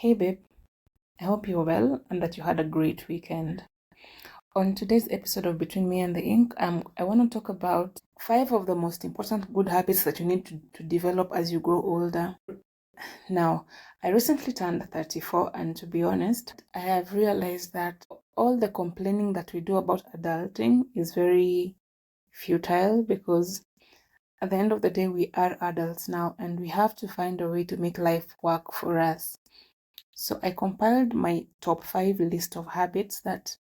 Hey babe, I hope you're well and that you had a great weekend. On today's episode of Between Me and the Ink, I want to talk about 5 of the most important good habits that you need to develop as you grow older. Now, I recently turned 34, and to be honest, I have realized that all the complaining that we do about adulting is very futile because at the end of the day, we are adults now and we have to find a way to make life work for us. So I compiled my top 5 list of habits that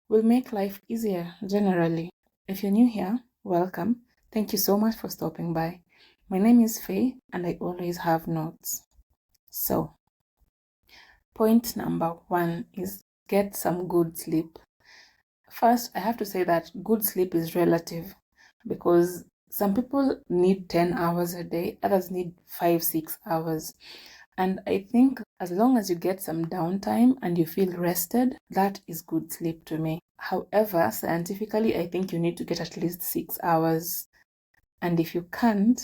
will make life easier generally. If you're new here, welcome. Thank you so much for stopping by. My name is Faye and I always have notes. So, point number 1 is get some good sleep. First, I have to say that good sleep is relative because some people need 10 hours a day, others need 5-6 hours. And I think as long as you get some downtime and you feel rested, that is good sleep to me. However, scientifically, I think you need to get at least 6 hours. And if you can't,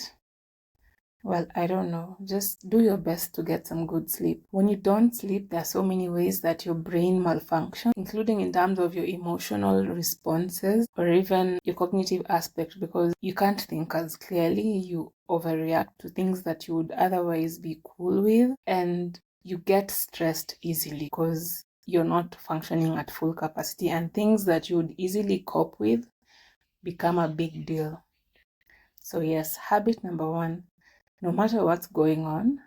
well, I don't know, just do your best to get some good sleep. When you don't sleep, there are so many ways that your brain malfunctions, including in terms of your emotional responses or even your cognitive aspect, because you can't think as clearly, you overreact to things that you would otherwise be cool with, and you get stressed easily because you're not functioning at full capacity, and things that you would easily cope with become a big deal. So yes, habit number 1, no matter what's going on,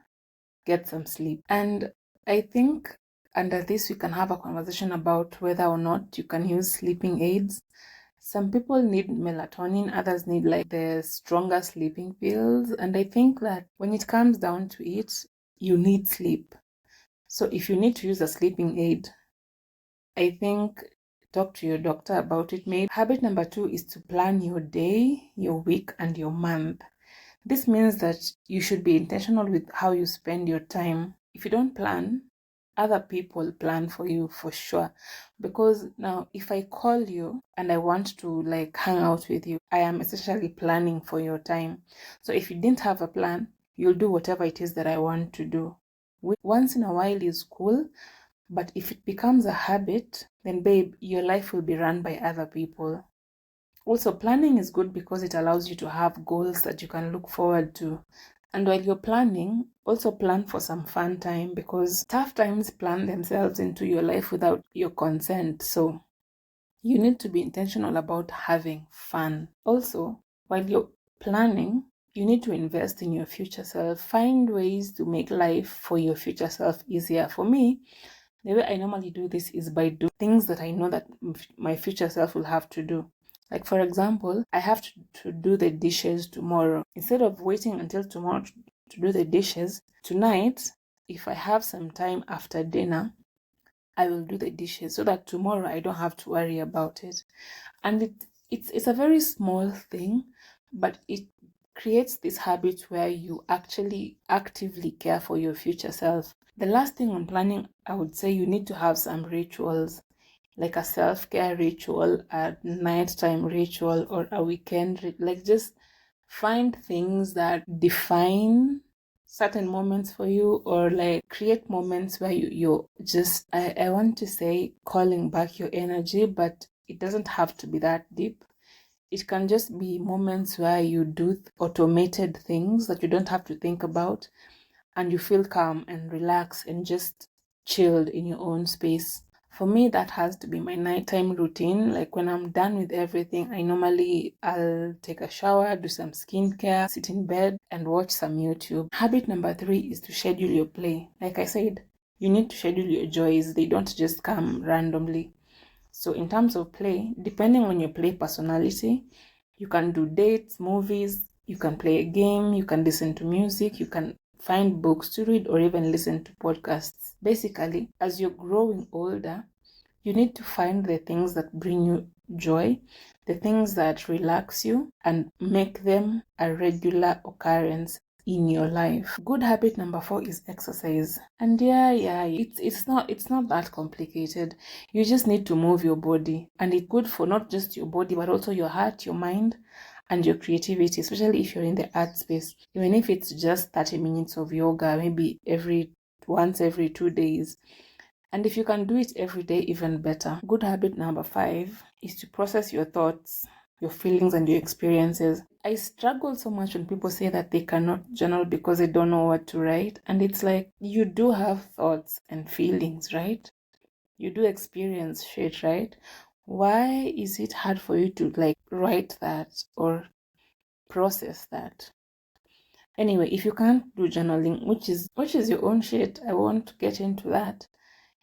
get some sleep. And I think under this, we can have a conversation about whether or not you can use sleeping aids. Some people need melatonin, others need like the stronger sleeping pills. And I think that when it comes down to it, you need sleep. So if you need to use a sleeping aid, I think talk to your doctor about it. Maybe habit number 2 is to plan your day, your week, and your month. This means that you should be intentional with how you spend your time. If you don't plan, other people plan for you for sure. Because now, if I call you and I want to like hang out with you, I am essentially planning for your time. So if you didn't have a plan, you'll do whatever it is that I want to do. Once in a while is cool, but if it becomes a habit, then babe, your life will be run by other people. Also, planning is good because it allows you to have goals that you can look forward to. And while you're planning, also plan for some fun time because tough times plan themselves into your life without your consent. So you need to be intentional about having fun. Also, while you're planning, you need to invest in your future self. Find ways to make life for your future self easier. For me, the way I normally do this is by doing things that I know that my future self will have to do. Like, for example, I have to do the dishes tomorrow. Instead of waiting until tomorrow to do the dishes, tonight, if I have some time after dinner, I will do the dishes so that tomorrow I don't have to worry about it. And it's a very small thing, but it creates this habit where you actually actively care for your future self. The last thing on planning, I would say you need to have some rituals, like a self-care ritual, a nighttime ritual, or a weekend, like just find things that define certain moments for you, or like create moments where you're just, I want to say calling back your energy, but it doesn't have to be that deep. It can just be moments where you do automated things that you don't have to think about and you feel calm and relaxed and just chilled in your own space. For me, that has to be my nighttime routine. Like when I'm done with everything, I'll take a shower, do some skincare, sit in bed and watch some YouTube. Habit number 3 is to schedule your play. Like I said, you need to schedule your joys. They don't just come randomly. So in terms of play, depending on your play personality, you can do dates, movies, you can play a game, you can listen to music, you can find books to read, or even listen to podcasts. Basically, as you're growing older, you need to find the things that bring you joy, the things that relax you, and make them a regular occurrence in your life. Good habit number 4 is exercise. And it's not that complicated. You just need to move your body, and it's good for not just your body but also your heart, your mind, and your creativity, especially if you're in the art space. Even if it's just 30 minutes of yoga, maybe every once every 2 days. And if you can do it every day, even better. Good habit number 5 is to process your thoughts, your feelings, and your experiences. I struggle so much when people say that they cannot journal because they don't know what to write. And it's like, you do have thoughts and feelings, right? You do experience shit, right? Why is it hard for you to like write that or process that? Anyway, if you can't do journaling, which is your own shit, I won't get into that.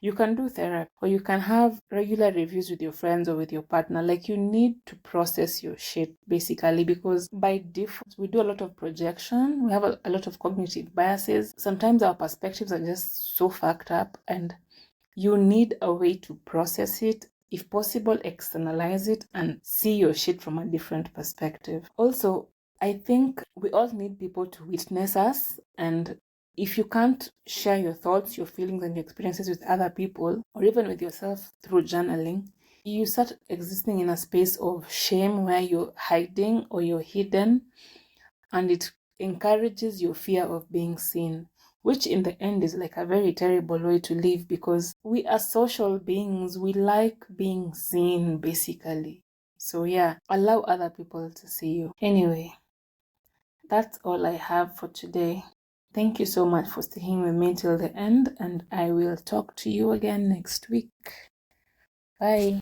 You can do therapy, or you can have regular reviews with your friends or with your partner. Like, you need to process your shit basically, because by default we do a lot of projection. We have a lot of cognitive biases. Sometimes our perspectives are just so fucked up, and you need a way to process it. If possible, externalize it and see your shit from a different perspective. Also, I think we all need people to witness us, and if you can't share your thoughts, your feelings, and your experiences with other people, or even with yourself through journaling, you start existing in a space of shame where you're hiding or you're hidden, and it encourages your fear of being seen, which in the end is like a very terrible way to live, because we are social beings. We like being seen, basically. So yeah, allow other people to see you. Anyway, that's all I have for today. Thank you so much for sticking with me till the end, and I will talk to you again next week. Bye.